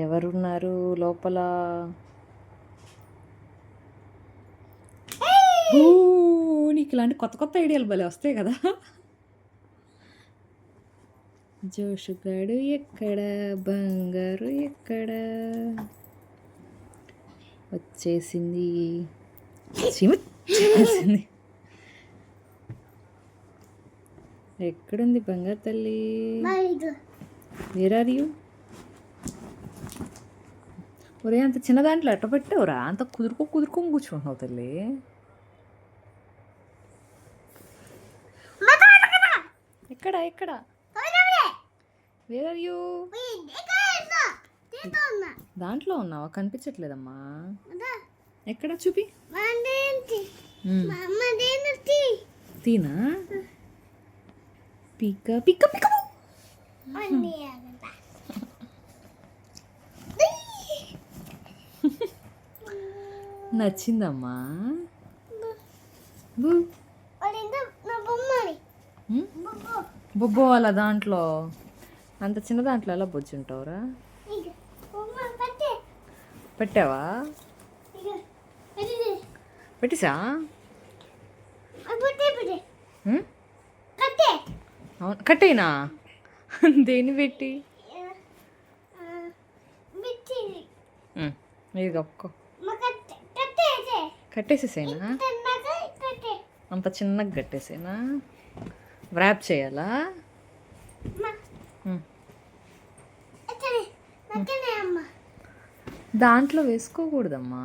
ఎవరున్నారు లోపల? నీకు ఇలాంటి కొత్త కొత్త ఐడియాలు భలే వస్తాయి కదా. జోషుగాడు ఎక్కడ, బంగారు ఎక్కడ? వచ్చేసింది. వచ్చేసింది. ఎక్కడుంది బంగారు తల్లి? Where are you? ఒరే అంత చిన్న దాంట్లో ఎట్ట పెట్టావురా? అంత కుదురుకొని కూర్చుంటున్నావు తల్లి. ఎక్కడ ఎక్కడ? Where are you? దాంట్లో ఉన్నావా? కనిపించట్లేదమ్మా. ఎక్కడ చూపి. తీనా? పిక్క పిక్క పిక్క. నచ్చిందమ్మా. బొబ్బో వాళ్ళ దాంట్లో అంత చిన్న దాంట్లో ఎలా బొచ్చుంటావురా? పెట్టావా? పెట్టేసా? అవును కట్టేనా? దేన్ని పెట్టి? ఇది ఒక్కో కట్టేసేసేనా? అంత చిన్నగా కట్టేసేనా? వ్రాప్ చేయాలా? దాంట్లో వేసుకోకూడదమ్మా.